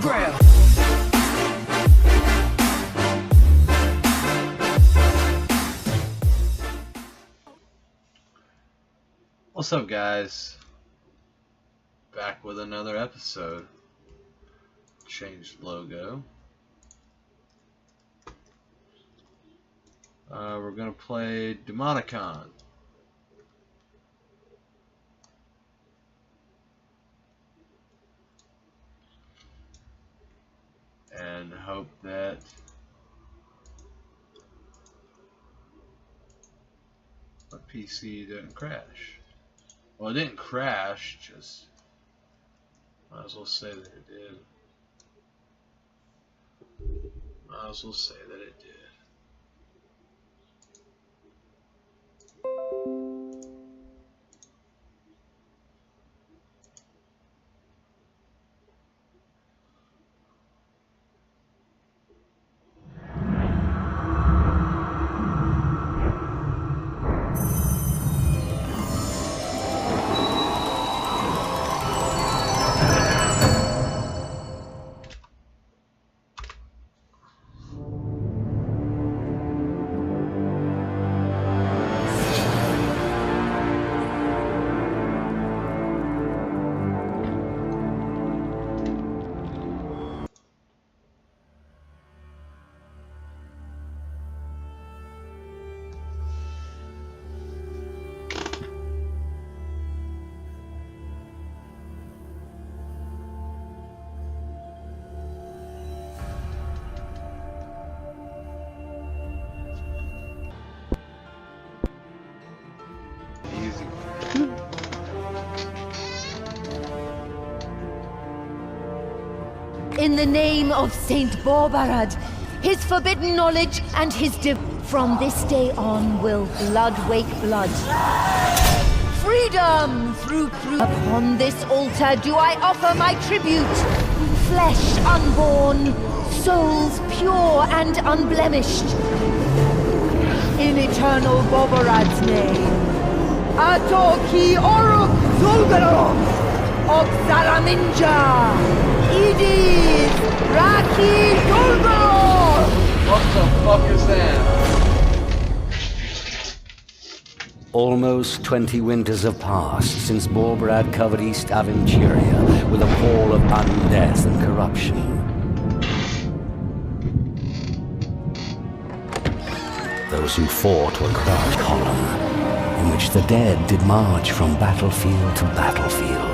grab. What's up, guys? Back with another episode. Changed logo. We're gonna play Demonicon. And hope that my PC didn't crash. Well, it didn't crash, just might as well say that it did. Might as well say that it did. In the name of Saint Borbarad, his forbidden knowledge and his from this day on will blood wake blood. Freedom through upon this altar do I offer my tribute. Flesh unborn, souls pure and unblemished. In eternal Borbarad's name. Atoki Oruk Zulgarok, Oxalaminja. Edis! Raki Dolgor! What the fuck is that? Almost 20 winters have passed since Borbarad covered East Aventuria with a pall of undeath and corruption. Those who fought were crushed column, in which the dead did march from battlefield to battlefield.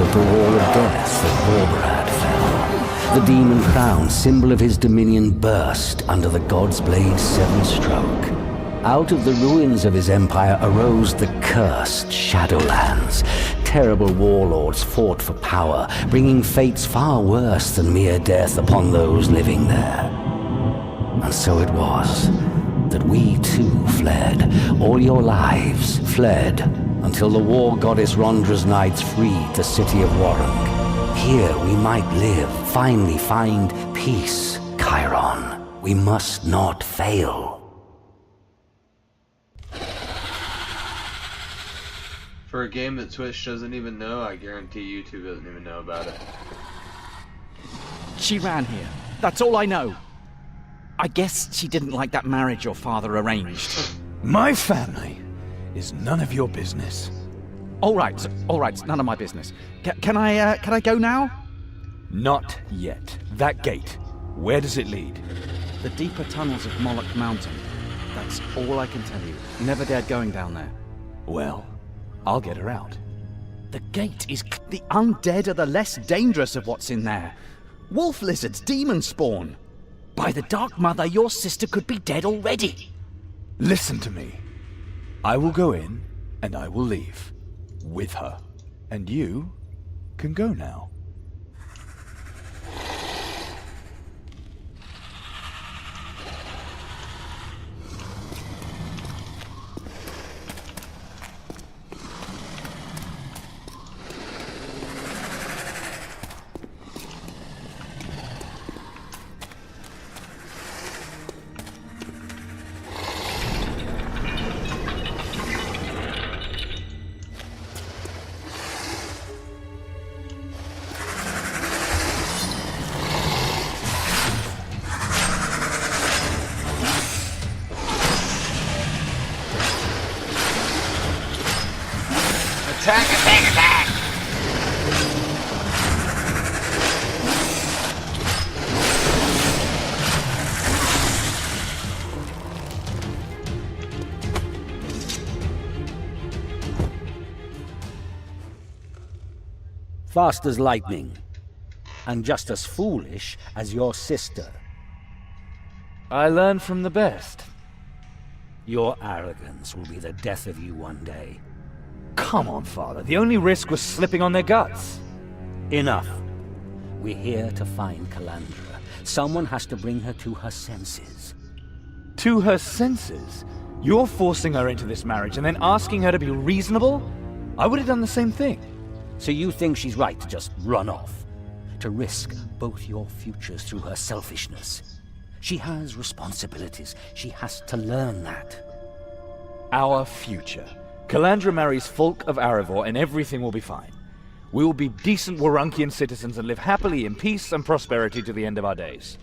The wall of death that Borbarad fell. The demon crown, symbol of his dominion, burst under the God's Blade's seventh stroke. Out of the ruins of his empire arose the cursed Shadowlands. Terrible warlords fought for power, bringing fates far worse than mere death upon those living there. And so it was that we too fled. All your lives fled, until the war goddess Rondra's knights freed the city of Warrung. Here we might live, finally find peace. Chiron, we must not fail. For a game that Twitch doesn't even know, I guarantee YouTube doesn't even know about it. She ran here. That's all I know. I guess she didn't like that marriage your father arranged. My family is none of your business. All right, none of my business. Can I go now? Not yet. That gate, where does it lead? The deeper tunnels of Moloch Mountain. That's all I can tell you. Never dared going down there. Well, I'll get her out. The gate is... The undead are the less dangerous of what's in there. Wolf lizards, demon spawn. By the Dark Mother, your sister could be dead already. Listen to me. I will go in, and I will leave. With her. And you can go now. Attack, attack, attack! Fast as lightning, and just as foolish as your sister. I learn from the best. Your arrogance will be the death of you one day. Come on, Father. The only risk was slipping on their guts. Enough. We're here to find Calandra. Someone has to bring her to her senses. To her senses? You're forcing her into this marriage and then asking her to be reasonable? I would have done the same thing. So you think she's right to just run off? To risk both your futures through her selfishness? She has responsibilities. She has to learn that. Our future. Calandra marries Folk of Arivor and everything will be fine. We will be decent Warunkian citizens and live happily in peace and prosperity to the end of our days.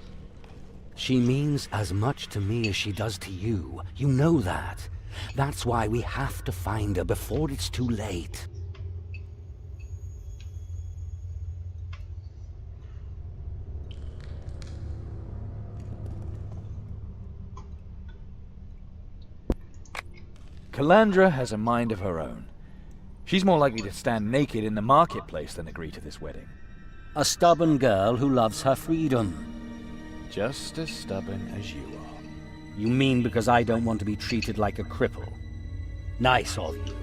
She means as much to me as she does to you. You know that. That's why we have to find her before it's too late. Calandra has a mind of her own. She's more likely to stand naked in the marketplace than agree to this wedding. A stubborn girl who loves her freedom. Just as stubborn as you are. You mean because I don't want to be treated like a cripple? Nice of you.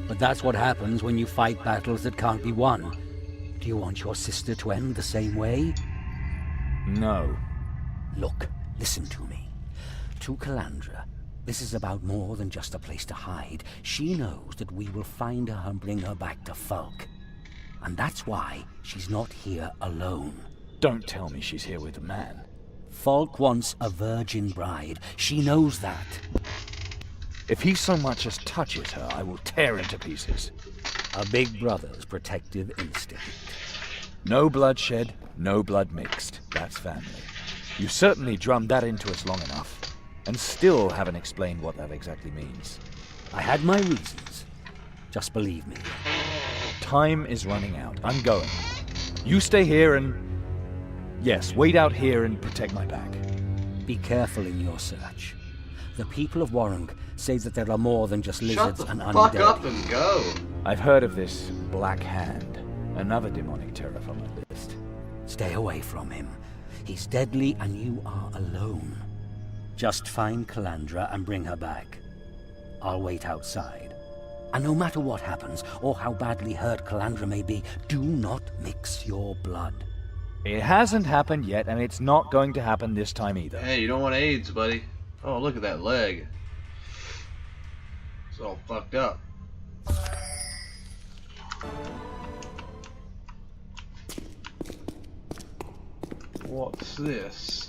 But that's what happens when you fight battles that can't be won. Do you want your sister to end the same way? No. Look, listen to me. To Calandra, this is about more than just a place to hide. She knows that we will find her and bring her back to Folk. And that's why she's not here alone. Don't tell me she's here with a man. Folk wants a virgin bride. She knows that. If he so much as touches her, I will tear him to pieces. A big brother's protective instinct. No bloodshed, no blood mixed. That's family. You certainly drummed that into us long enough. And still haven't explained what that exactly means. I had my reasons. Just believe me. Time is running out. I'm going. You stay here and... yes, wait out here and protect my back. Be careful in your search. The people of Warung say that there are more than just Shut lizards the and fuck undead. up and go! I've heard of this Black Hand. Another demonic terror from my list. Stay away from him. He's deadly and you are alone. Just find Calandra and bring her back. I'll wait outside. And no matter what happens, or how badly hurt Calandra may be, do not mix your blood. It hasn't happened yet, and it's not going to happen this time either. Hey, you don't want AIDS, buddy. Oh, look at that leg. It's all fucked up. What's this?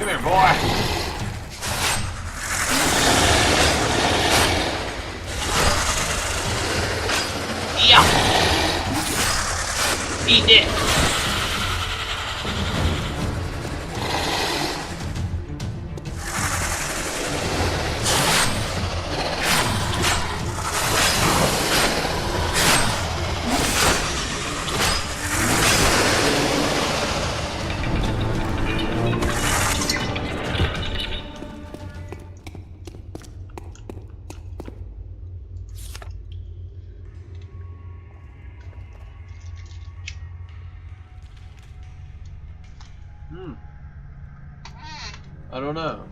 Come here, boy. Yeah. Eat it. I don't know.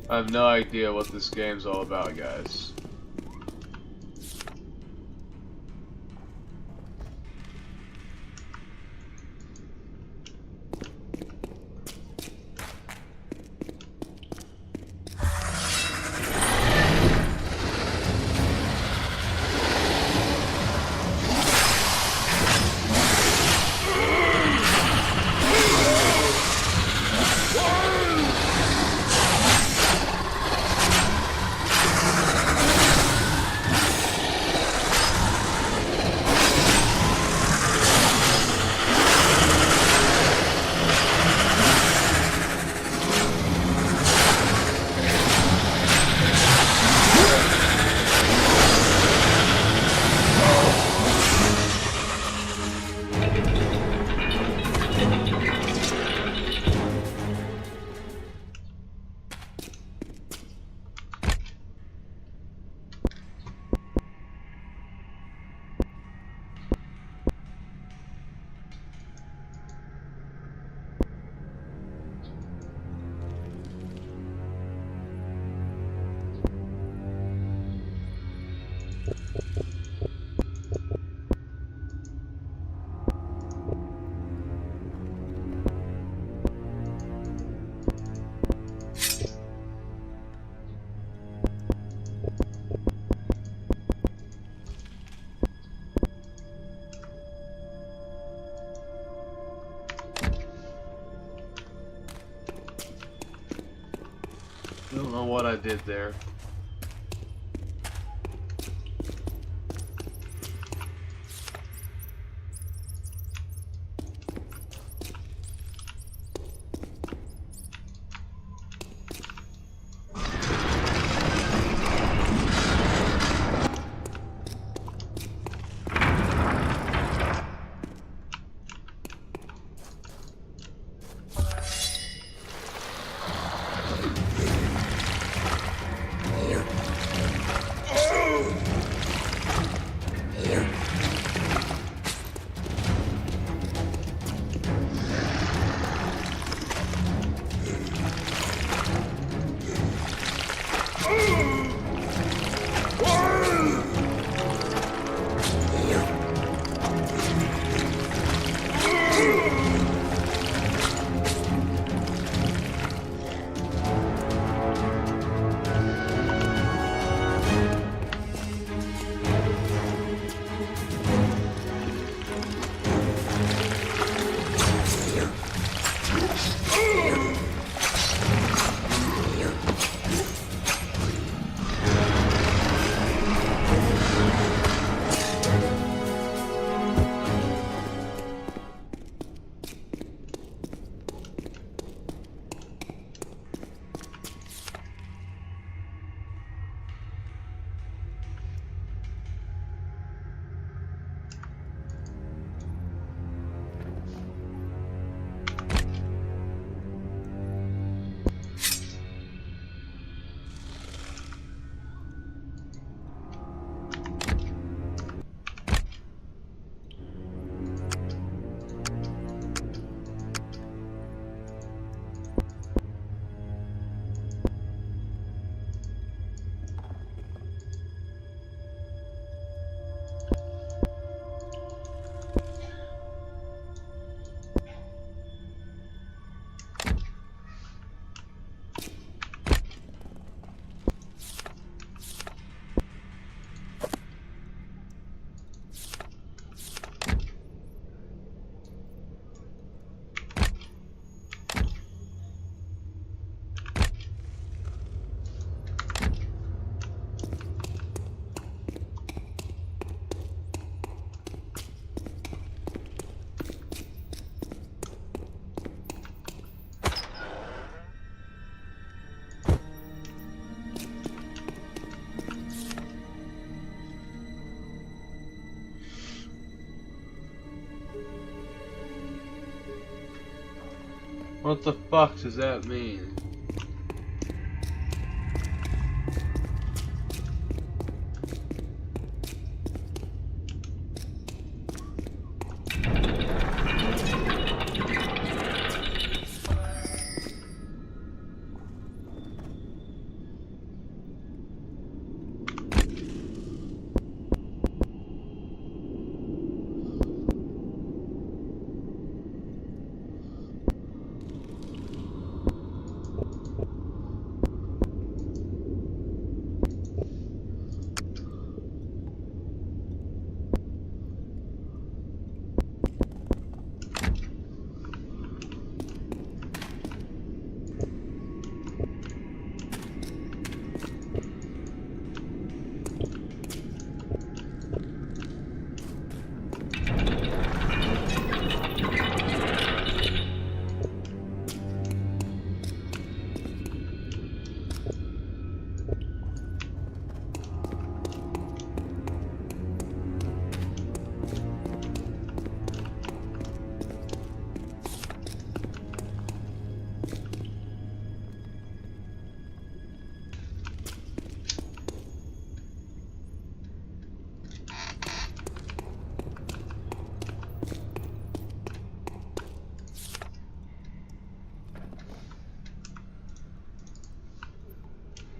I have no idea what this game's all about, guys. I don't know what I did there. What the fuck does that mean?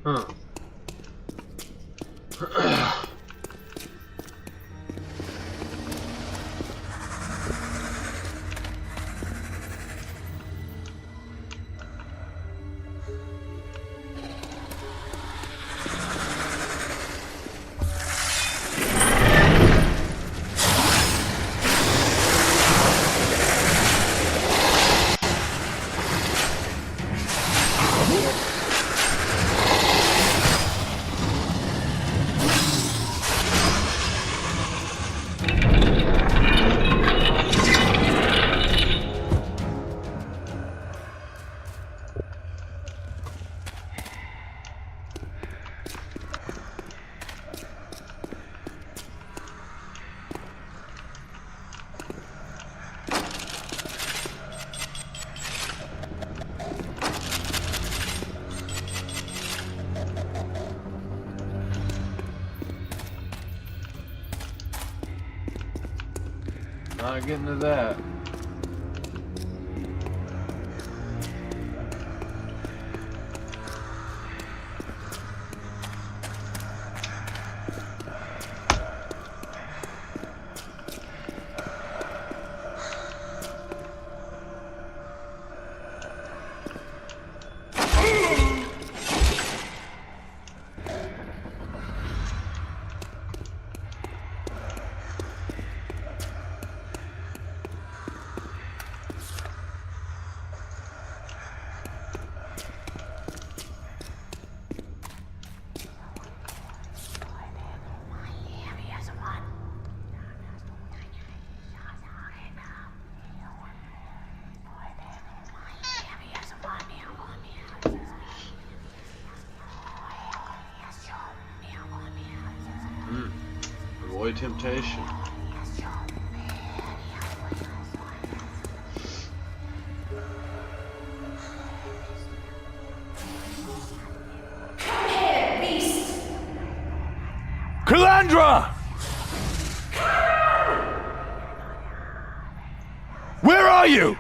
Huh. Not getting to that. Avoid temptation. Calandra! Where are you?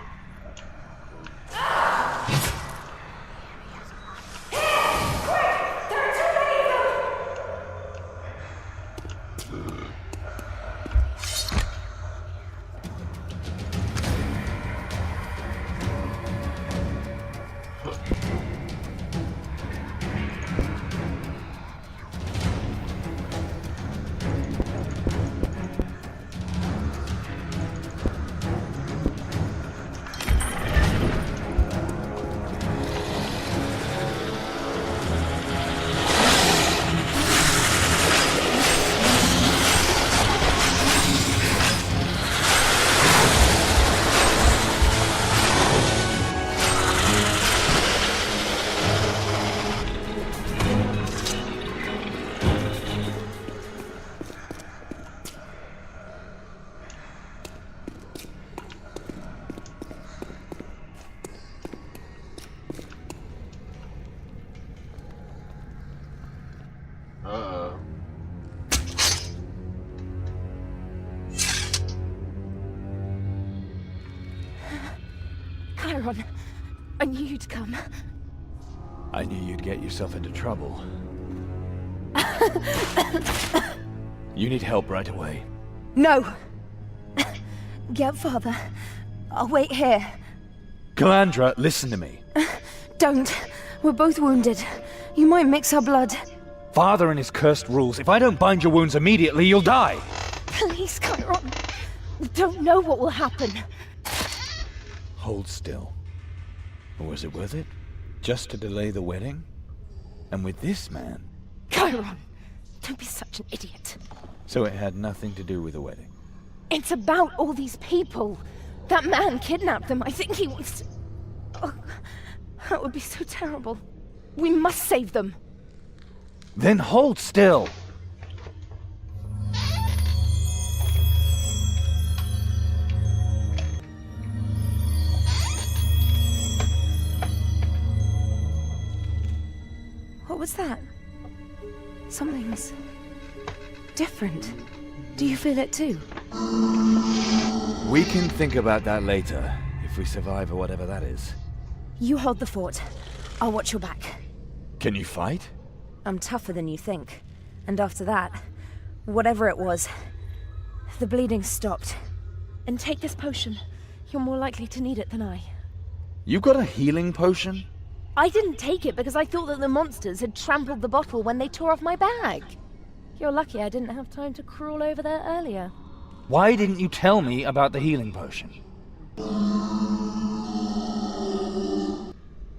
I knew you'd come. I knew you'd get yourself into trouble. You need help right away. No! Get Father. I'll wait here. Calandra, listen to me. Don't. We're both wounded. You might mix our blood. Father and his cursed rules. If I don't bind your wounds immediately, you'll die. Please, Chiron. We don't know what will happen. Hold still. Or was it worth it? Just to delay the wedding? And with this man? Chiron, don't be such an idiot. So it had nothing to do with the wedding? It's about all these people. That man kidnapped them. I think he wants to... Oh, that would be so terrible. We must save them. Then hold still! What was that? Something's different. Do you feel it too? We can think about that later, if we survive or whatever that is. You hold the fort. I'll watch your back. Can you fight? I'm tougher than you think. And after that, whatever it was, the bleeding stopped. And take this potion. You're more likely to need it than I. You got a healing potion? I didn't take it because I thought that the monsters had trampled the bottle when they tore off my bag. You're lucky I didn't have time to crawl over there earlier. Why didn't you tell me about the healing potion?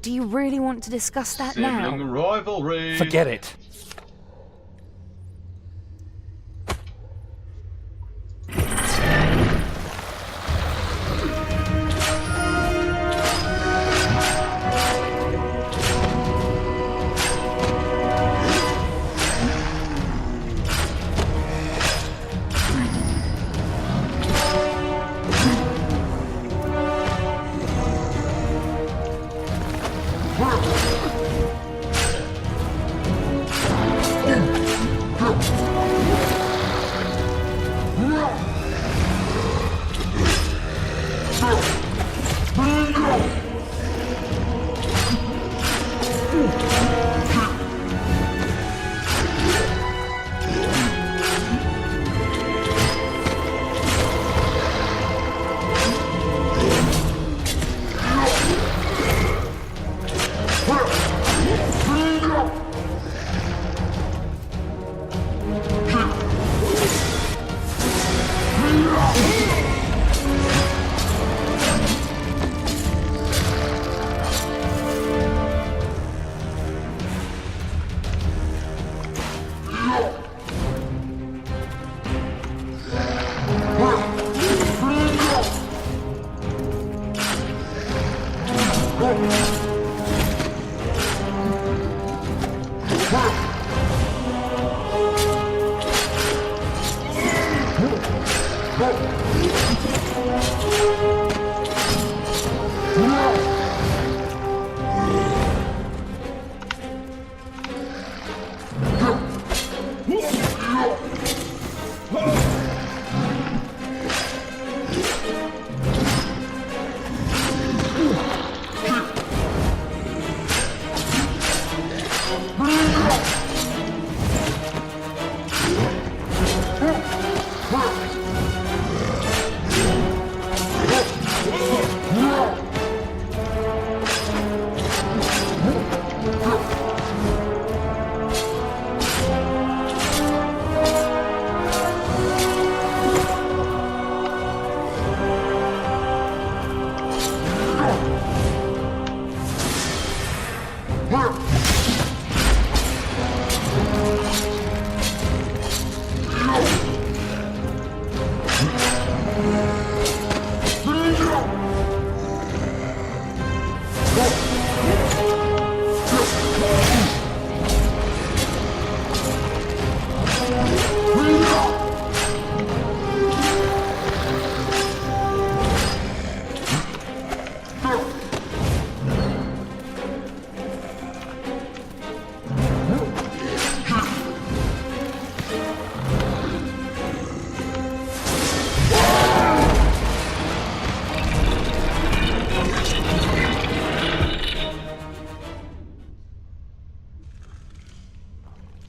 Do you really want to discuss that now? Sibling rivalry. Forget it.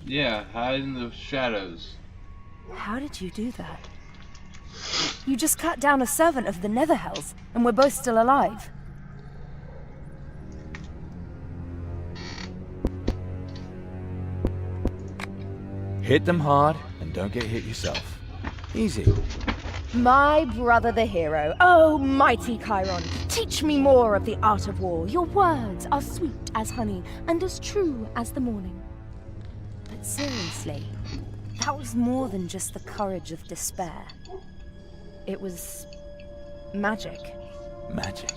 Yeah, hide in the shadows. How did you do that? You just cut down a servant of the Netherhells, and we're both still alive. Hit them hard, and don't get hit yourself. Easy. My brother the hero. Oh, mighty Chiron, teach me more of the art of war. Your words are sweet as honey, and as true as the morning. But seriously, that was more than just the courage of despair. It was magic. Magic?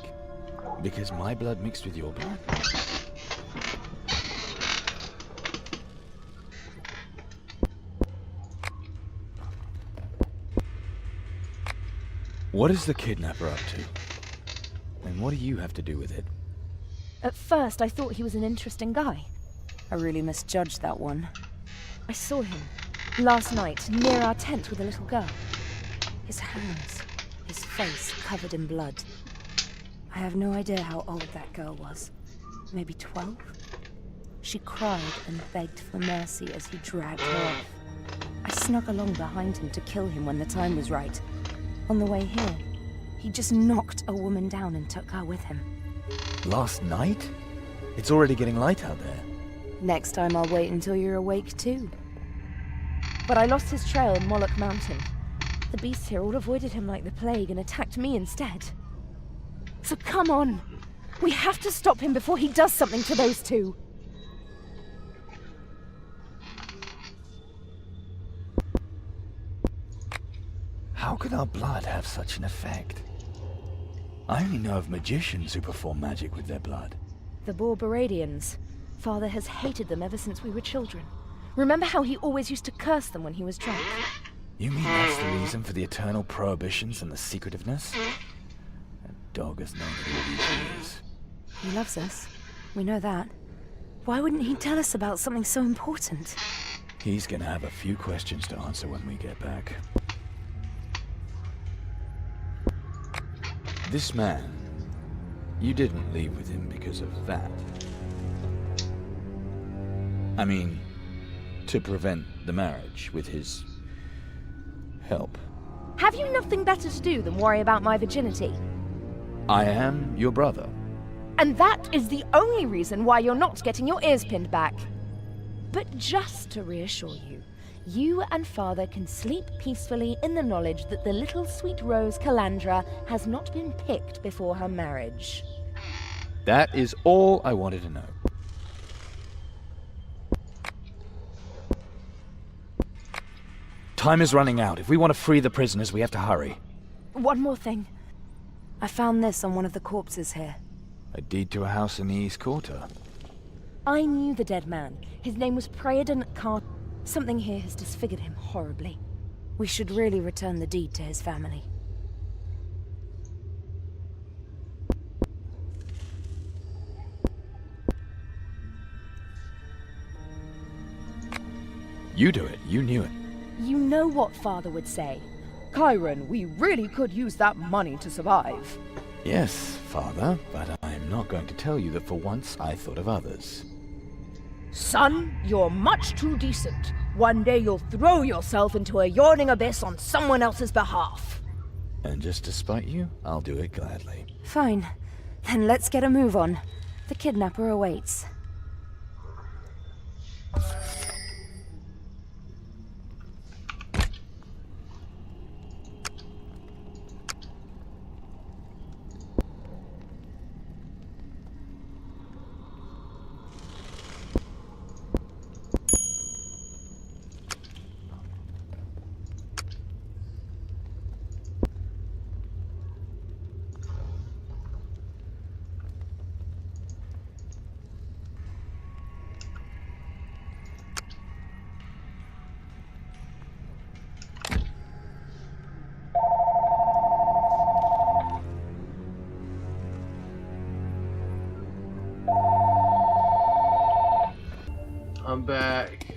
Because my blood mixed with your blood? What is the kidnapper up to? And what do you have to do with it? At first, I thought he was an interesting guy. I really misjudged that one. I saw him last night near our tent with a little girl. His hands, his face covered in blood. I have no idea how old that girl was. Maybe 12? She cried and begged for mercy as he dragged her off. I snuck along behind him to kill him when the time was right. On the way here, he just knocked a woman down and took her with him. Last night? It's already getting light out there. Next time I'll wait until you're awake too. But I lost his trail in Moloch Mountain. The beasts here all avoided him like the plague and attacked me instead. So come on! We have to stop him before he does something to those two! How could our blood have such an effect? I only know of magicians who perform magic with their blood. The Borberadians. Father has hated them ever since we were children. Remember how he always used to curse them when he was drunk? You mean that's the reason for the eternal prohibitions and the secretiveness? That dog has known it all these years. He loves us. We know that. Why wouldn't he tell us about something so important? He's gonna have a few questions to answer when we get back. This man, you didn't leave with him because of that. I mean, to prevent the marriage with his help. Have you nothing better to do than worry about my virginity? I am your brother. And that is the only reason why you're not getting your ears pinned back. But just to reassure you, you and Father can sleep peacefully in the knowledge that the little sweet rose Calandra has not been picked before her marriage. That is all I wanted to know. Time is running out. If we want to free the prisoners, we have to hurry. One more thing. I found this on one of the corpses here. A deed to a house in the East Quarter. I knew the dead man. His name was Praedan Car. Something here has disfigured him horribly. We should really return the deed to his family. You do it. You knew it. You know what Father would say. Chiron, we really could use that money to survive. Yes, Father, but I'm not going to tell you that for once I thought of others. Son, you're much too decent. One day you'll throw yourself into a yawning abyss on someone else's behalf. And just to spite you, I'll do it gladly. Fine. Then let's get a move on. The kidnapper awaits. I'm back.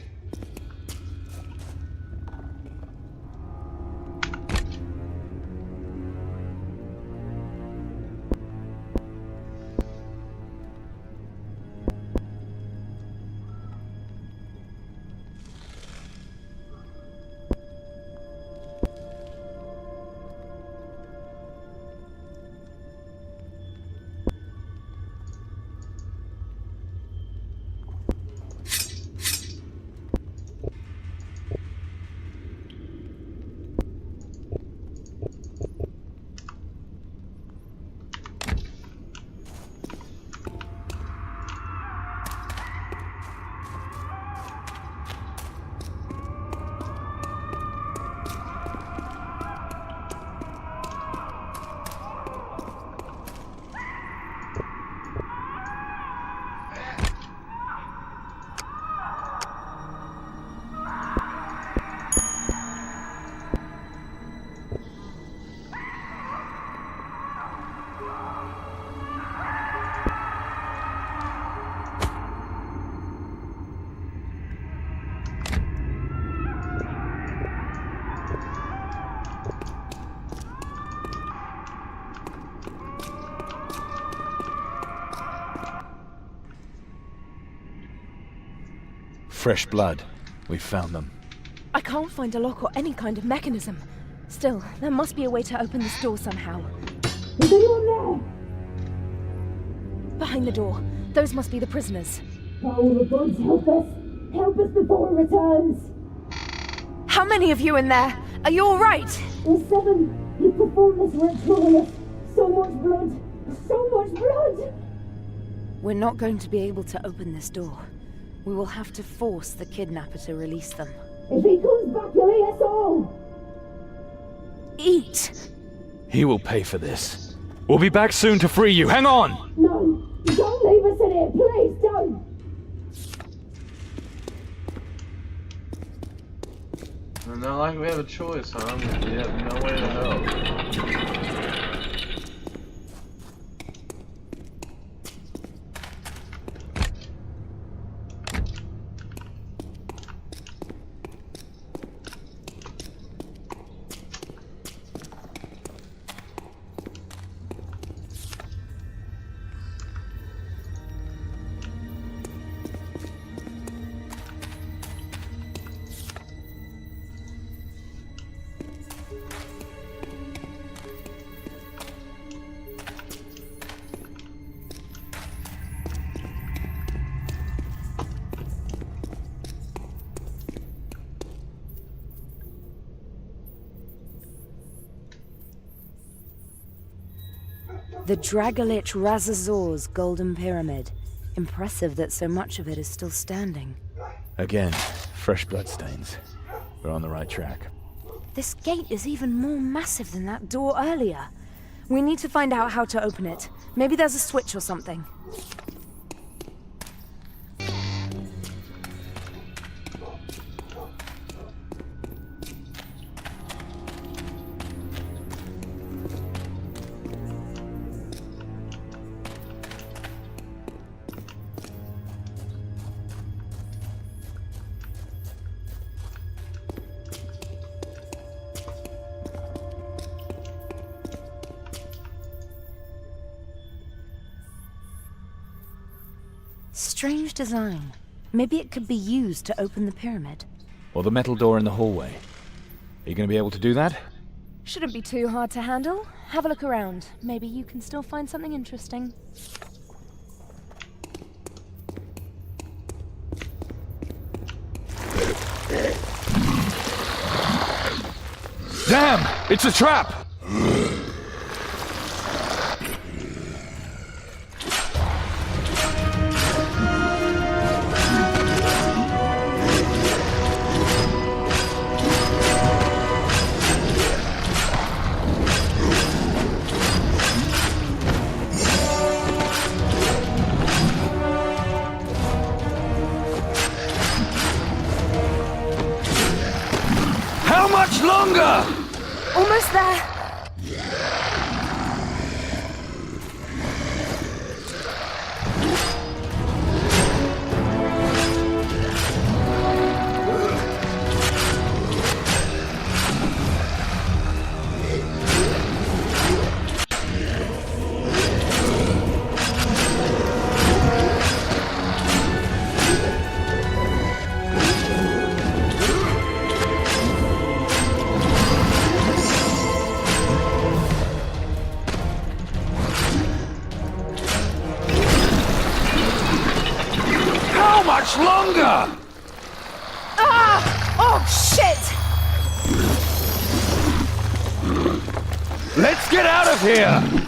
Fresh blood. We've found them. I can't find a lock or any kind of mechanism. Still, there must be a way to open this door somehow. Is anyone there? Behind the door. Those must be the prisoners. Oh, the gods, help us! Help us before it returns! How many of you in there? Are you all right? There's 7. He performed this ritual on us. So much blood! So much blood! We're not going to be able to open this door. We will have to force the kidnapper to release them. If he comes back, he'll eat us all! Eat! He will pay for this. We'll be back soon to free you. Hang on! No! Don't leave us in here! Please don't! It's not like we have a choice, huh? We have no way to help. The Dragolich Razazor's Golden Pyramid. Impressive that so much of it is still standing. Again, fresh bloodstains. We're on the right track. This gate is even more massive than that door earlier. We need to find out how to open it. Maybe there's a switch or something. Strange design. Maybe it could be used to open the pyramid. Or the metal door in the hallway. Are you going to be able to do that? Shouldn't be too hard to handle. Have a look around. Maybe you can still find something interesting. Damn! It's a trap! How much longer? Almost there! How much longer? Ah! Oh, shit! Let's get out of here!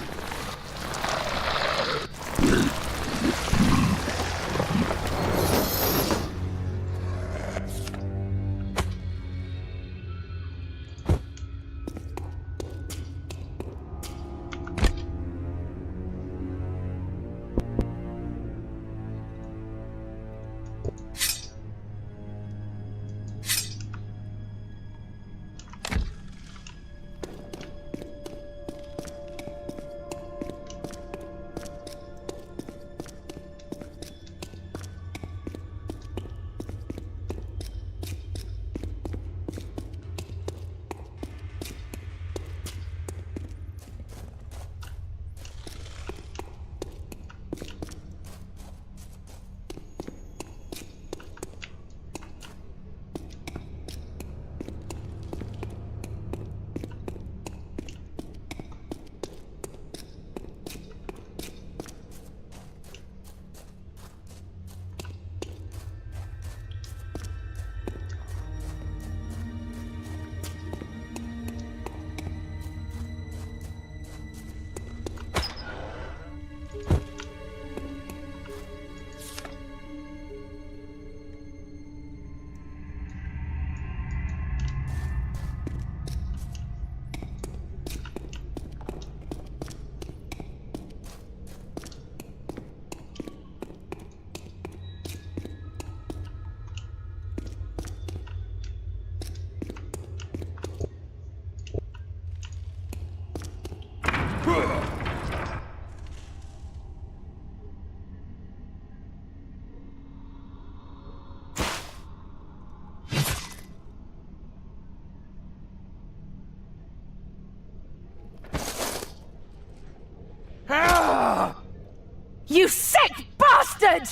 bastard!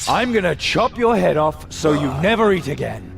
I'm gonna chop your head off so you never eat again.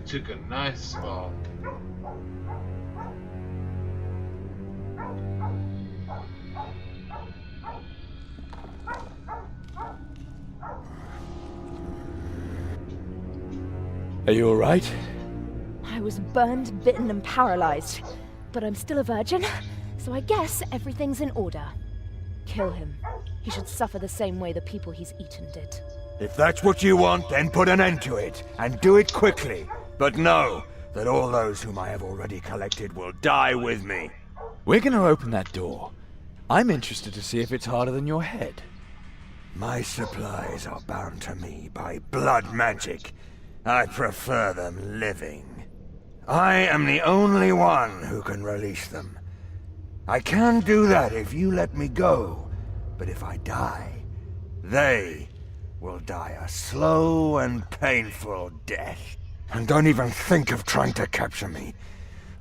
took a nice fall. Are you alright? I was burned, bitten, and paralyzed. But I'm still a virgin, so I guess everything's in order. Kill him. He should suffer the same way the people he's eaten did. If that's what you want, then put an end to it, and do it quickly. But know that all those whom I have already collected will die with me. We're gonna open that door. I'm interested to see if it's harder than your head. My supplies are bound to me by blood magic. I prefer them living. I am the only one who can release them. I can do that if you let me go, but if I die, they will die a slow and painful death. And don't even think of trying to capture me.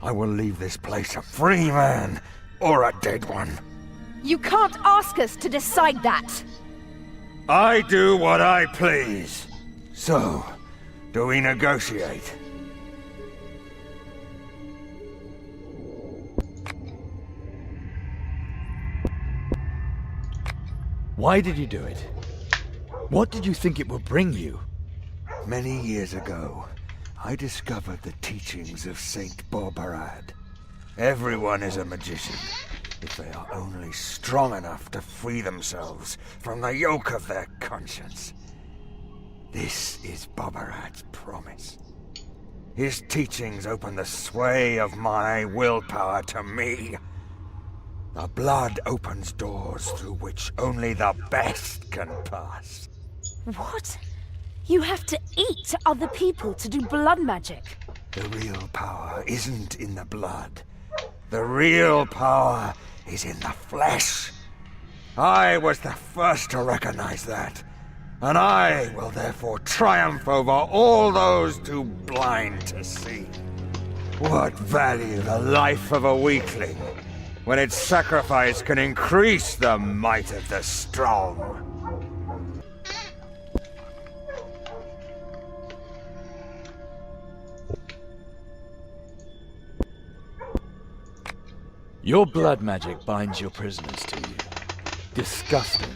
I will leave this place a free man, or a dead one. You can't ask us to decide that! I do what I please. So, do we negotiate? Why did you do it? What did you think it would bring you? Many years ago, I discovered the teachings of Saint Borbarad. Everyone is a magician, if they are only strong enough to free themselves from the yoke of their conscience. This is Borbarad's promise. His teachings open the sway of my willpower to me. The blood opens doors through which only the best can pass. What? You have to eat other people to do blood magic? The real power isn't in the blood. The real power is in the flesh. I was the first to recognize that, and I will therefore triumph over all those too blind to see. What value the life of a weakling, when its sacrifice can increase the might of the strong? Your blood magic binds your prisoners to you. Disgusting,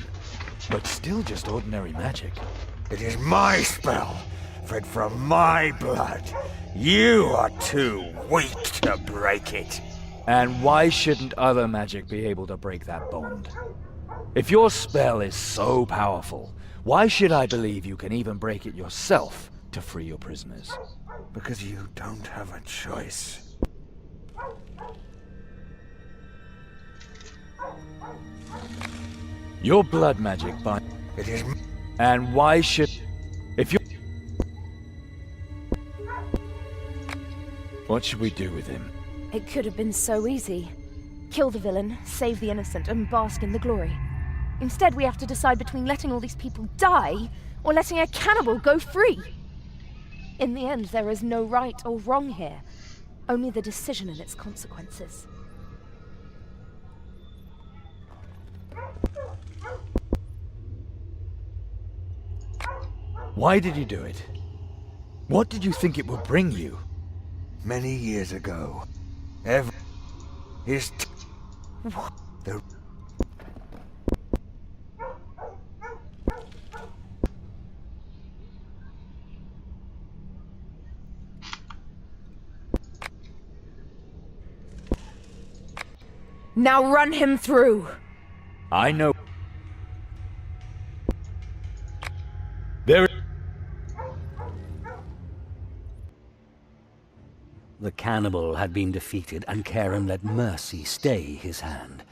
but still just ordinary magic. It is my spell, fed from my blood. You are too weak to break it. And why shouldn't other magic be able to break that bond? If your spell is so powerful, why should I believe you can even break it yourself to free your prisoners? Because you don't have a choice. Your blood magic binds... It is... And why should... If you... What should we do with him? It could have been so easy. Kill the villain, save the innocent, and bask in the glory. Instead, we have to decide between letting all these people die, or letting a cannibal go free. In the end, there is no right or wrong here. Only the decision and its consequences. Why did you do it? What did you think it would bring you? Many years ago, the... Now run him through! I know... There... The cannibal had been defeated, and Karen let mercy stay his hand.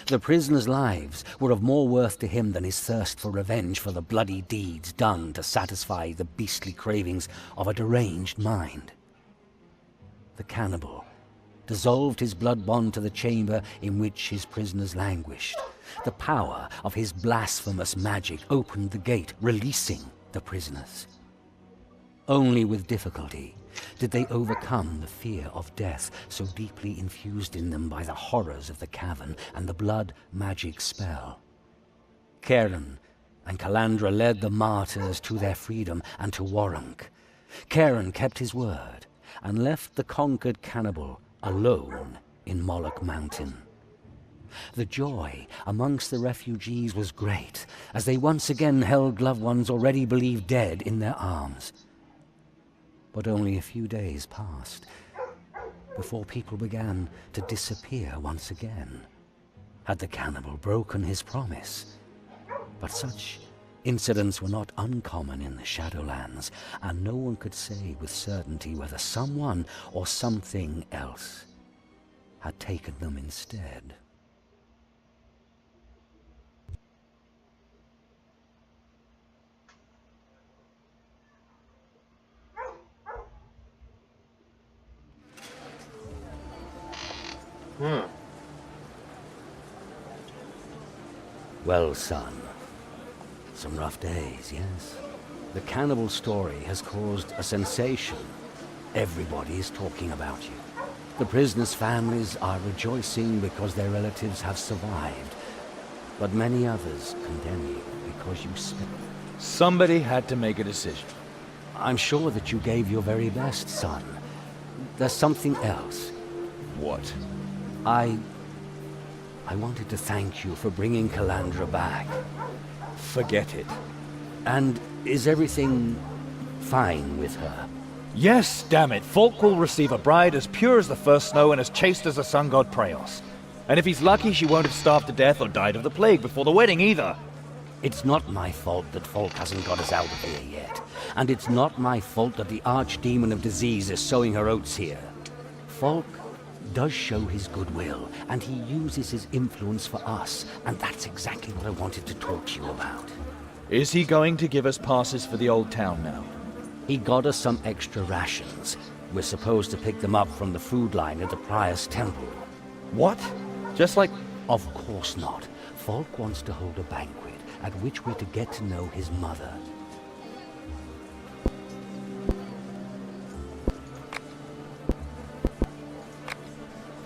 The prisoners' lives were of more worth to him than his thirst for revenge for the bloody deeds done to satisfy the beastly cravings of a deranged mind. The cannibal dissolved his blood bond to the chamber in which his prisoners languished. The power of his blasphemous magic opened the gate, releasing the prisoners. Only with difficulty did they overcome the fear of death so deeply infused in them by the horrors of the cavern and the blood magic spell. Karen and Calandra led the martyrs to their freedom and to Warunk. Karen kept his word and left the conquered cannibal alone in Moloch Mountain. The joy amongst the refugees was great as they once again held loved ones already believed dead in their arms. But only a few days passed before people began to disappear once again. Had the cannibal broken his promise? But such incidents were not uncommon in the Shadowlands, and no one could say with certainty whether someone or something else had taken them instead. Well, son, some rough days, yes? The cannibal story has caused a sensation. Everybody is talking about you. The prisoners' families are rejoicing because their relatives have survived, but many others condemn you because you spent. Somebody had to make a decision. I'm sure that you gave your very best, son. There's something else. What? I wanted to thank you for bringing Calandra back. Forget it. And is everything fine with her? Yes, damn it. Falk will receive a bride as pure as the first snow and as chaste as the sun god Praeos. And if he's lucky, she won't have starved to death or died of the plague before the wedding either. It's not my fault that Falk hasn't got us out of here yet. And it's not my fault that the archdemon of disease is sowing her oats here. Falk does show his goodwill, and he uses his influence for us, and that's exactly what I wanted to talk to you about. Is he going to give us passes for the old town now? He got us some extra rations. We're supposed to pick them up from the food line at the Prior's Temple. What? Just like... Of course not. Falk wants to hold a banquet at which we're to get to know his mother.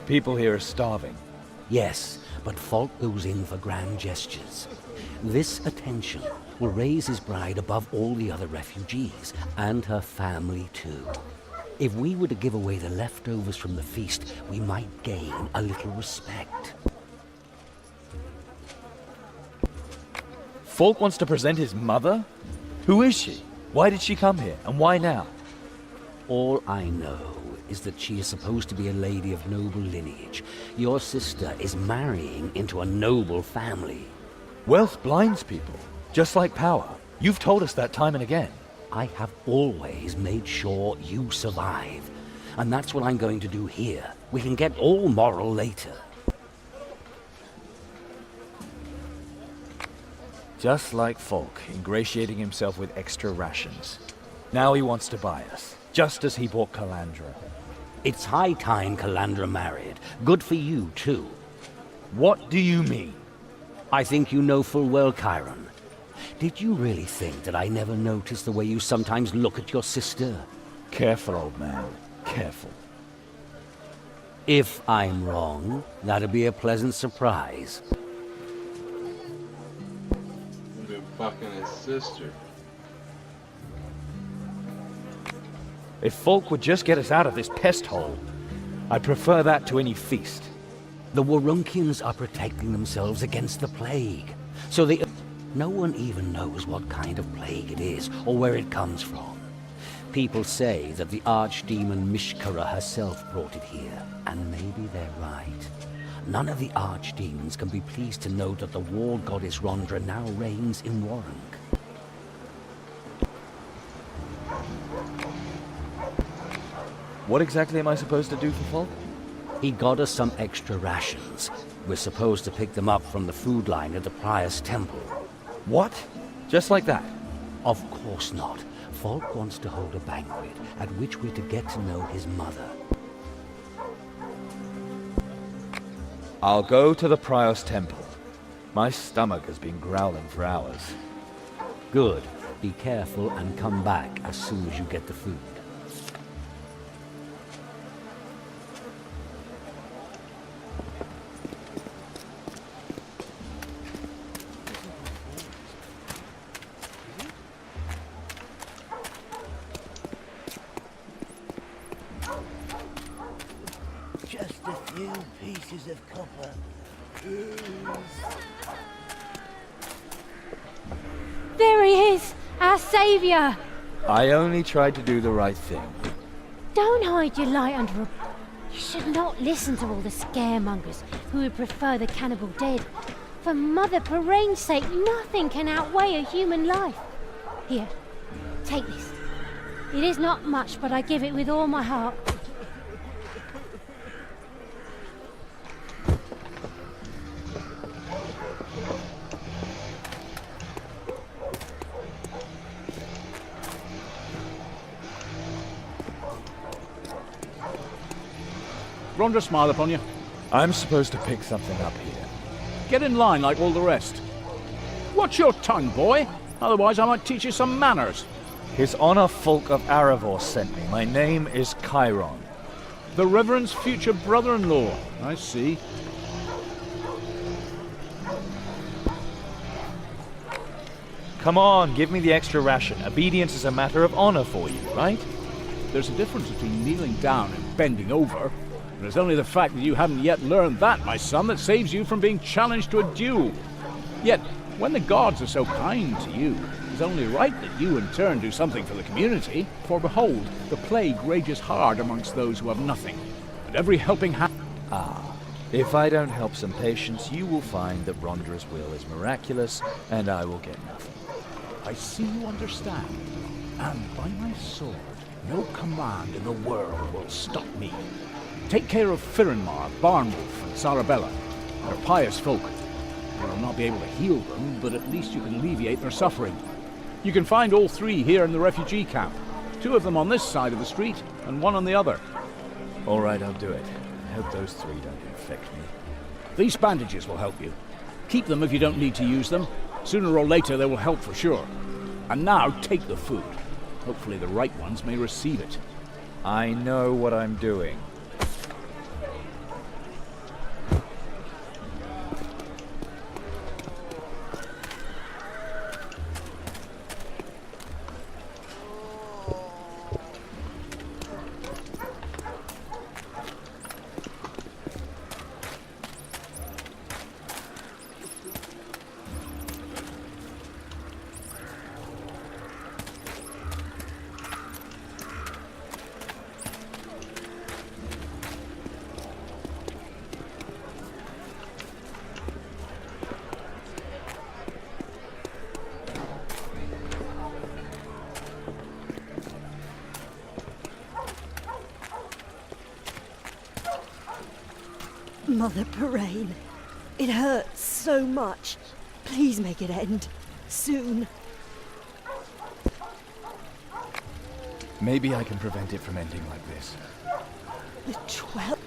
People here are starving. Yes, but Falk goes in for grand gestures. This attention will raise his bride above all the other refugees, and her family too. If we were to give away the leftovers from the feast, we might gain a little respect. Falk wants to present his mother? Who is she? Why did she come here? And why now? All I know is that she is supposed to be a lady of noble lineage. Your sister is marrying into a noble family. Wealth blinds people, just like power. You've told us that time and again. I have always made sure you survive. And that's what I'm going to do here. We can get all moral later. Just like Falk, ingratiating himself with extra rations. Now he wants to buy us, just as he bought Calandra. It's high time Calandra married. Good for you, too. What do you mean? I think you know full well, Chiron. Did you really think that I never noticed the way you sometimes look at your sister? Careful, old man. Careful. If I'm wrong, that'd be a pleasant surprise. Been fucking his sister. If Falk would just get us out of this pest hole, I'd prefer that to any feast. The Warunkians are protecting themselves against the plague. So no one even knows what kind of plague it is or where it comes from. People say that the archdemon Mishkara herself brought it here, and maybe they're right. None of the archdemons can be pleased to know that the war goddess Rondra now reigns in Warunk. What exactly am I supposed to do for Falk? He got us some extra rations. We're supposed to pick them up from the food line at the Prior's Temple. What? Just like that? Of course not. Falk wants to hold a banquet at which we're to get to know his mother. I'll go to the Prior's Temple. My stomach has been growling for hours. Good. Be careful and come back as soon as you get the food. few pieces of copper There he is, our saviour. I only tried to do the right thing. Don't hide your light under a... You should not listen to all the scaremongers who would prefer the cannibal dead. For Mother Peraine's sake, nothing can outweigh a human life. Here, take this. It is not much, but I give it with all my heart. Rhonda, smile upon you. I'm supposed to pick something up here. Get in line like all the rest. Watch your tongue, boy. Otherwise I might teach you some manners. His Honor Fulk of Arivor sent me. My name is Chiron. The Reverend's future brother-in-law. I see. Come on, give me the extra ration. Obedience is a matter of honor for you, right? There's a difference between kneeling down and bending over. And it's only the fact that you haven't yet learned that, my son, that saves you from being challenged to a duel. Yet, when the gods are so kind to you, it's only right that you in turn do something for the community. For behold, the plague rages hard amongst those who have nothing, and every helping hand... If I don't help some patients, you will find that Rhonda's will is miraculous, and I will get nothing. I see you understand. And by my sword, no command in the world will stop me. Take care of Firinmar, Barnwolf, and Sarabella. They're pious folk. You will not be able to heal them, but at least you can alleviate their suffering. You can find all three here in the refugee camp. 2 of them on this side of the street, and 1 on the other. All right, I'll do it. I hope those 3 don't infect me. These bandages will help you. Keep them if you don't need to use them. Sooner or later they will help for sure. And now take the food. Hopefully the right ones may receive it. I know what I'm doing. Mother Paraine, it hurts so much. Please make it end. Soon. Maybe I can prevent it from ending like this. The 12th.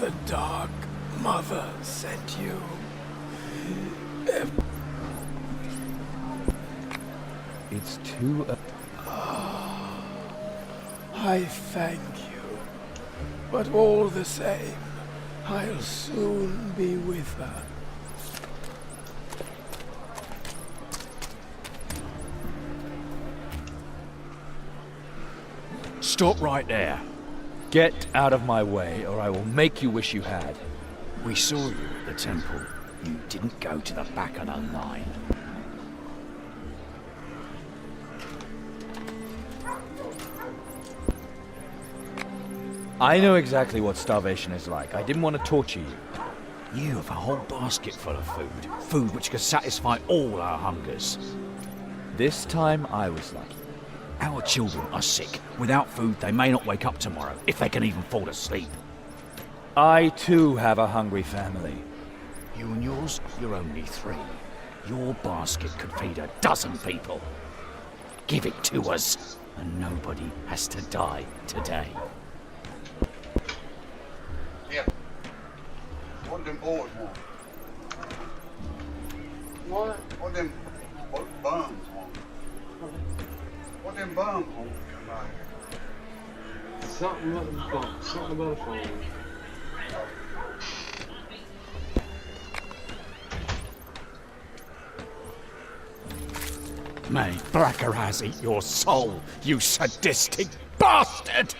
The Dark Mother sent you. It's too... I thank you. But all the same, I'll soon be with her. Stop right there. Get out of my way, or I will make you wish you had. We saw you at the temple. You didn't go to the back of the line. I know exactly what starvation is like. I didn't want to torture you. You have a whole basket full of food. Food which could satisfy all our hungers. This time I was lucky. Our children are sick. Without food, they may not wake up tomorrow, if they can even fall asleep. I too have a hungry family. You and yours, you're only 3. Your basket could feed 12 people. Give it to us, and nobody has to die today. Yep. What them boys want? What? What them bums want? What them bums want? Something about the phone. Something about a phone. May Blacker Eyes eat your soul, you sadistic bastard!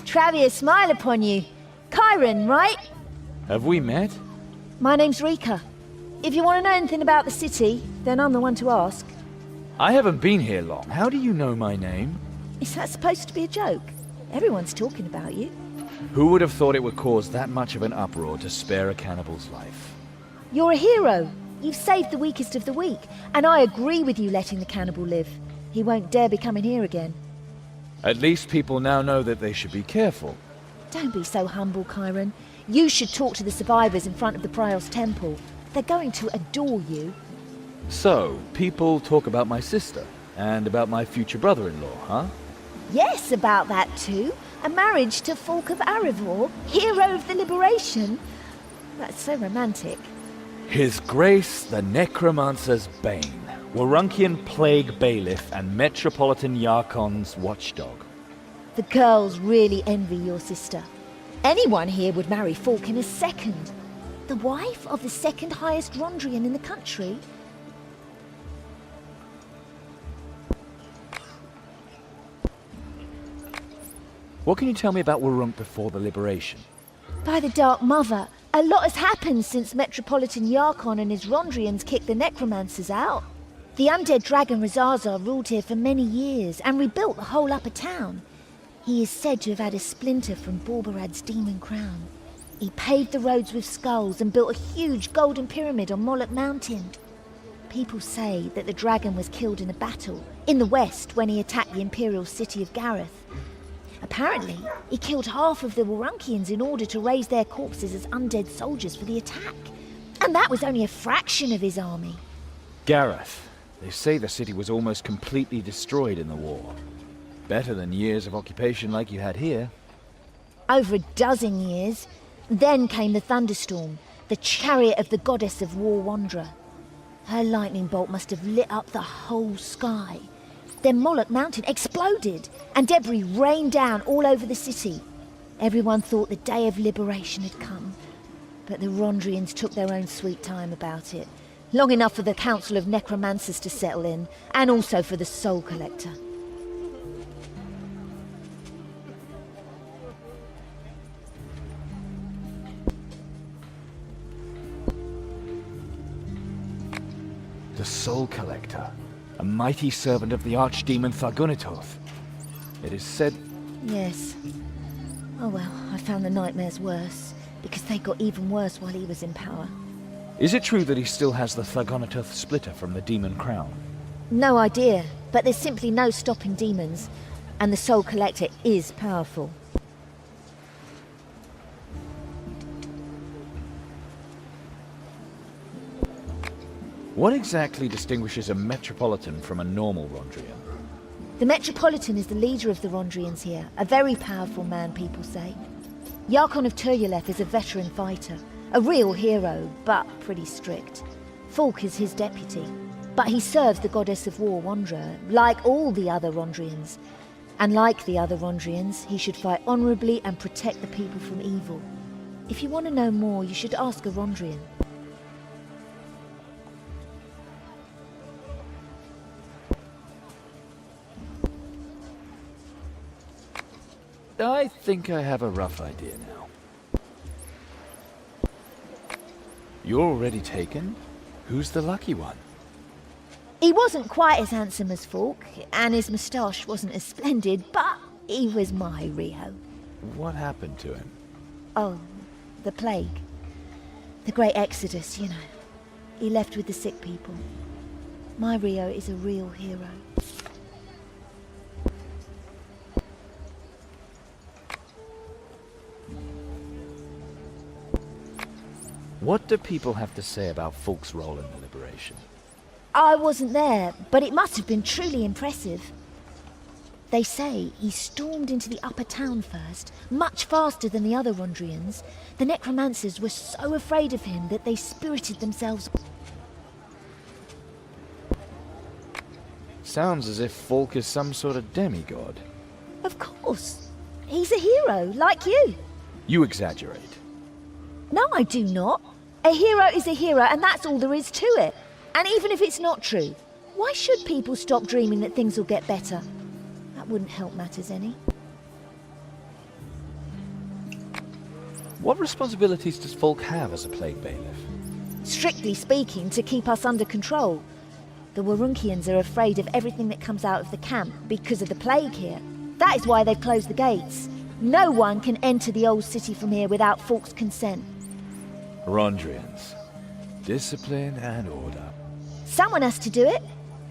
Travier, smile upon you. Chiron, right? Have we met? My name's Rika. If you want to know anything about the city, then I'm the one to ask. I haven't been here long. How do you know my name? Is that supposed to be a joke? Everyone's talking about you. Who would have thought it would cause that much of an uproar to spare a cannibal's life? You're a hero. You've saved the weakest of the weak, and I agree with you letting the cannibal live. He won't dare be coming here again. At least people now know that they should be careful. Don't be so humble, Chiron. You should talk to the survivors in front of the Prior's temple. They're going to adore you. So, people talk about my sister, and about my future brother-in-law, huh? Yes, about that too. A marriage to Fulk of Arivor, hero of the liberation. That's so romantic. His Grace the Necromancer's Bane, Warunkian Plague Bailiff, and Metropolitan Yarkon's watchdog. The girls really envy your sister. Anyone here would marry Fulk in a second. The wife of the second highest Rondrian in the country. What can you tell me about Warunk before the liberation? By the Dark Mother, a lot has happened since Metropolitan Yarkon and his Rondrians kicked the necromancers out. The undead dragon Razazar ruled here for many years and rebuilt the whole upper town. He is said to have had a splinter from Borbarad's demon crown. He paved the roads with skulls and built a huge golden pyramid on Moloch Mountain. People say that the dragon was killed in a battle in the west when he attacked the imperial city of Gareth. Apparently, he killed half of the Warunkians in order to raise their corpses as undead soldiers for the attack. And that was only a fraction of his army. Gareth. They say the city was almost completely destroyed in the war. Better than years of occupation like you had here. Over a dozen years. Then came the thunderstorm, the chariot of the goddess of War Wanderer. Her lightning bolt must have lit up the whole sky. Then Moloch Mountain exploded, and debris rained down all over the city. Everyone thought the day of liberation had come. But the Rondrians took their own sweet time about it. Long enough for the Council of Necromancers to settle in, and also for the Soul Collector. The Soul Collector, a mighty servant of the archdemon Thargunitoth. It is said... Yes. Oh well, I found the nightmares worse, because they got even worse while he was in power. Is it true that he still has the Thargunitoth splitter from the demon crown? No idea, but there's simply no stopping demons, and the Soul Collector is powerful. What exactly distinguishes a Metropolitan from a normal Rondrian? The Metropolitan is the leader of the Rondrians here, a very powerful man, people say. Yarkon of Turyaleth is a veteran fighter, a real hero, but pretty strict. Fulk is his deputy. But he serves the goddess of war, Wanderer, like all the other Rondrians. And like the other Rondrians, he should fight honourably and protect the people from evil. If you want to know more, you should ask a Rondrian. I think I have a rough idea now. You're already taken? Who's the lucky one? He wasn't quite as handsome as Falk, and his moustache wasn't as splendid, but he was my Rio. What happened to him? Oh, the plague. The great exodus, you know. He left with the sick people. My Rio is a real hero. What do people have to say about Falk's role in the liberation? I wasn't there, but it must have been truly impressive. They say he stormed into the upper town first, much faster than the other Rondrians. The necromancers were so afraid of him that they spirited themselves. Sounds as if Falk is some sort of demigod. Of course. He's a hero, like you. You exaggerate. No, I do not. A hero is a hero, and that's all there is to it. And even if it's not true, why should people stop dreaming that things will get better? That wouldn't help matters any. What responsibilities does Falk have as a plague bailiff? Strictly speaking, to keep us under control. The Warunkians are afraid of everything that comes out of the camp because of the plague here. That is why they've closed the gates. No one can enter the old city from here without Falk's consent. Rondrians. Discipline and order. Someone has to do it.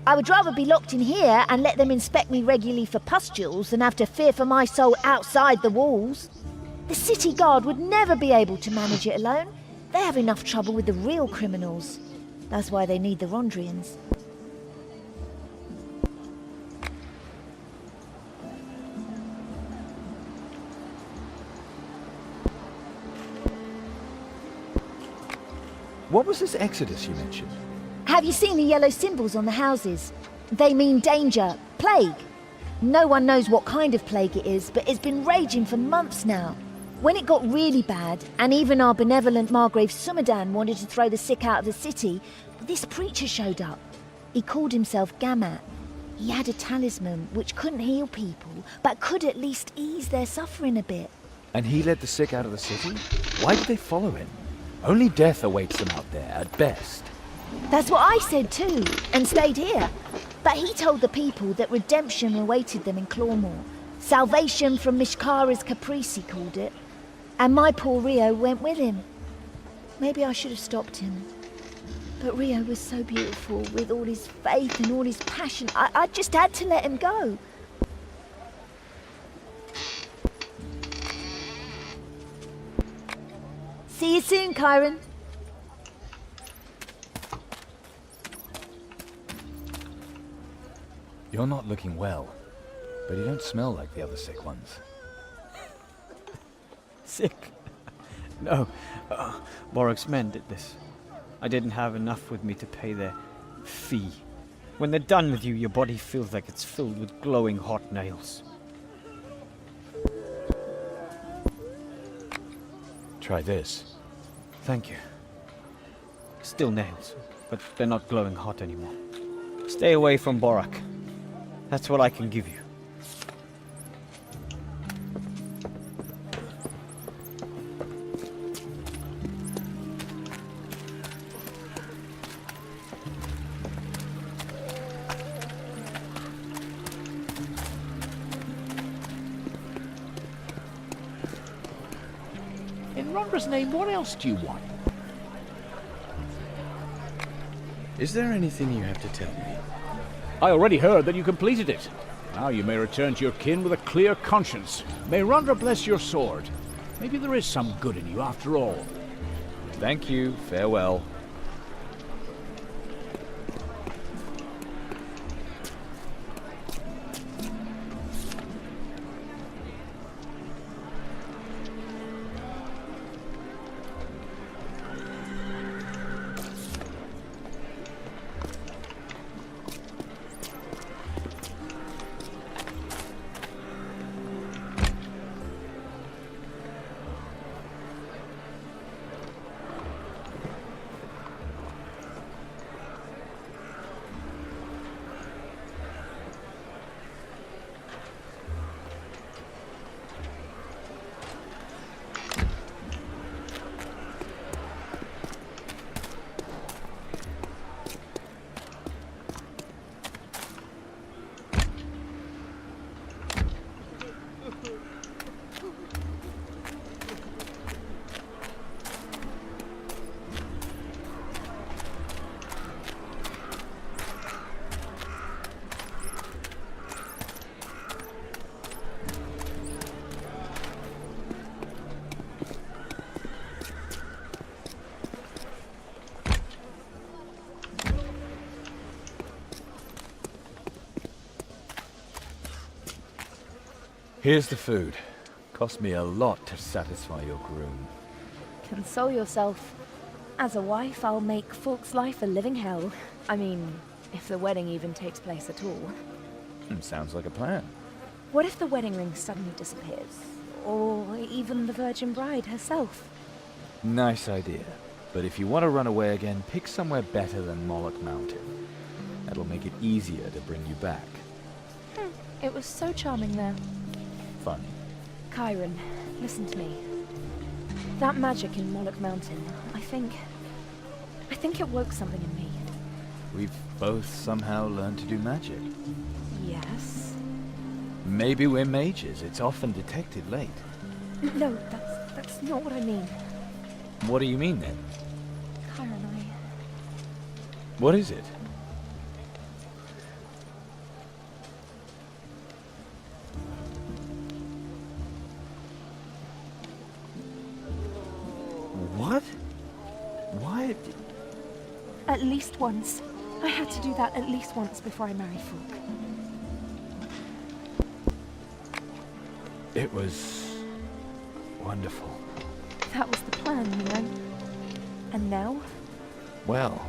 I would rather be locked in here and let them inspect me regularly for pustules than have to fear for my soul outside the walls. The city guard would never be able to manage it alone. They have enough trouble with the real criminals. That's why they need the Rondrians. What was this exodus you mentioned? Have you seen the yellow symbols on the houses? They mean danger, plague. No one knows what kind of plague it is, but it's been raging for months now. When it got really bad, and even our benevolent Margrave Sumadan wanted to throw the sick out of the city, this preacher showed up. He called himself Gamat. He had a talisman which couldn't heal people, but could at least ease their suffering a bit. And he led the sick out of the city? Why did they follow him? Only death awaits them out there, at best. That's what I said too, and stayed here. But he told the people that redemption awaited them in Clawmore. Salvation from Mishkara's caprice, he called it. And my poor Rio went with him. Maybe I should have stopped him. But Rio was so beautiful, with all his faith and all his passion. I just had to let him go. See you soon, Kyron. You're not looking well, but you don't smell like the other sick ones. Sick? No, Borok's men did this. I didn't have enough with me to pay their fee. When they're done with you, your body feels like it's filled with glowing hot nails. Try this. Thank you. Still nails, but they're not glowing hot anymore. Stay away from Borok. That's what I can give you. In Rondra's name, what else do you want? Is there anything you have to tell me? I already heard that you completed it. Now you may return to your kin with a clear conscience. May Rondra bless your sword. Maybe there is some good in you after all. Thank you. Farewell. Here's the food. Cost me a lot to satisfy your groom. Console yourself. As a wife, I'll make Falk's life a living hell. I mean, if the wedding even takes place at all. Sounds like a plan. What if the wedding ring suddenly disappears? Or even the virgin bride herself? Nice idea. But if you want to run away again, pick somewhere better than Moloch Mountain. That'll make it easier to bring you back. It was so charming there. Funny. Chiron, listen to me. That magic in Moloch Mountain, I think it woke something in me. We've both somehow learned to do magic. Yes? Maybe we're mages. It's often detected late. No, that's not what I mean. What do you mean then? Chiron, What is it? What? Why? At least once. I had to do that at least once before I married Falk. It was wonderful. That was the plan, you know. And now? Well,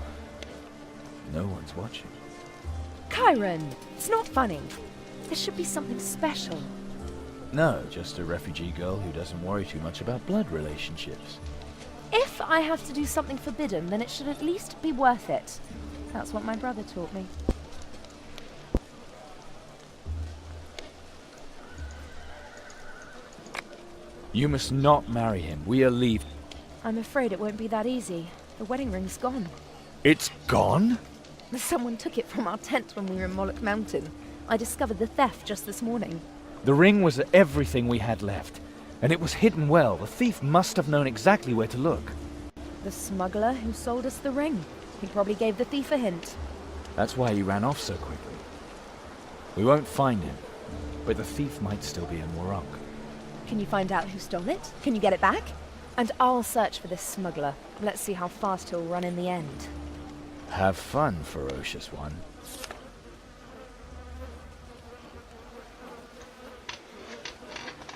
no one's watching. Chiron! It's not funny. There should be something special. No, just a refugee girl who doesn't worry too much about blood relationships. If I have to do something forbidden, then it should at least be worth it. That's what my brother taught me. You must not marry him. We are leaving. I'm afraid it won't be that easy. The wedding ring's gone. It's gone? Someone took it from our tent when we were in Moloch Mountain. I discovered the theft just this morning. The ring was everything we had left, and it was hidden well. The thief must have known exactly where to look. The smuggler who sold us the ring. He probably gave the thief a hint. That's why he ran off so quickly. We won't find him, but the thief might still be in Warunk. Can you find out who stole it? Can you get it back? And I'll search for this smuggler. Let's see how fast he'll run in the end. Have fun, ferocious one.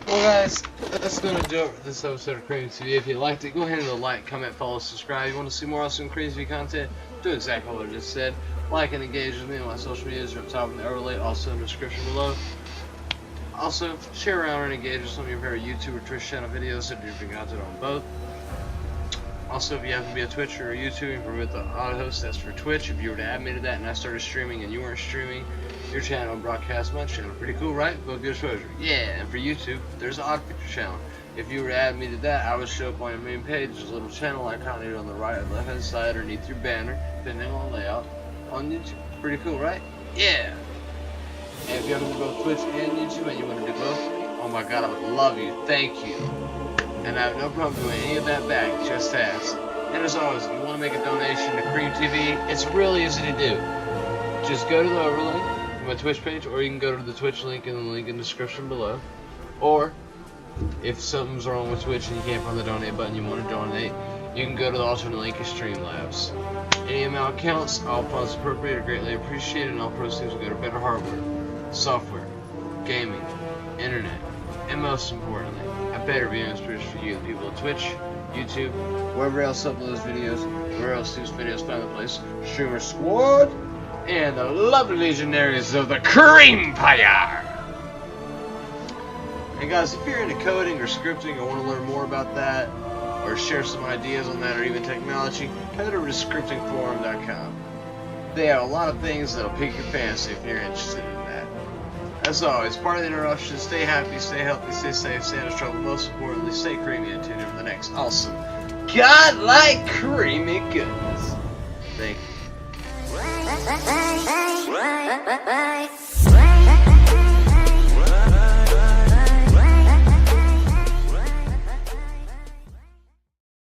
Well guys, that's going to do it for this episode of CreamTV. If you liked it, go ahead and like, comment, follow, subscribe. If you want to see more awesome CreamTV content, do exactly what I just said. Like and engage with me on my social medias are up top in the overlay, also in the description below. Also, share around and engage with some of your favorite YouTube or Twitch channel videos that do different content on both. Also, if you happen to be a Twitch or a YouTube and promote the auto host, that's for Twitch. If you were to add me to that and I started streaming and you weren't streaming, your channel would broadcast my channel. Pretty cool, right? Well, good exposure. Yeah, and for YouTube, there's an Odd Picture channel. If you were to add me to that, I would show up on your main page. There's a little channel icon here on the right or left hand side underneath your banner, depending on layout, on YouTube. Pretty cool, right? Yeah. And if you happen to both Twitch and YouTube and you want to do both, oh my god, I would love you. Thank you. And I have no problem doing any of that back, just ask. And as always, if you want to make a donation to CreamTV, it's really easy to do. Just go to the overlay from my Twitch page, or you can go to the Twitch link in the link in the description below. Or, if something's wrong with Twitch and you can't find the donate button, you want to donate, you can go to the alternate link of Streamlabs. Any amount counts, all funds appropriated are greatly appreciated, and all proceeds will go to better hardware, software, gaming, internet, and most importantly, a better viewing experience for you, the people at Twitch, YouTube, wherever else uploads videos, where else these videos find the place, Streamer Squad, and the lovely legionaries of the Creampire. And guys, if you're into coding or scripting or want to learn more about that, or share some ideas on that, or even technology, head over to scriptingforum.com. They have a lot of things that'll pique your fancy if you're interested in that. As always, part of the interruption, stay happy, stay healthy, stay safe, stay out of trouble, most importantly, stay creamy and tune in for the next awesome, godlike creamy goodness. Thank you.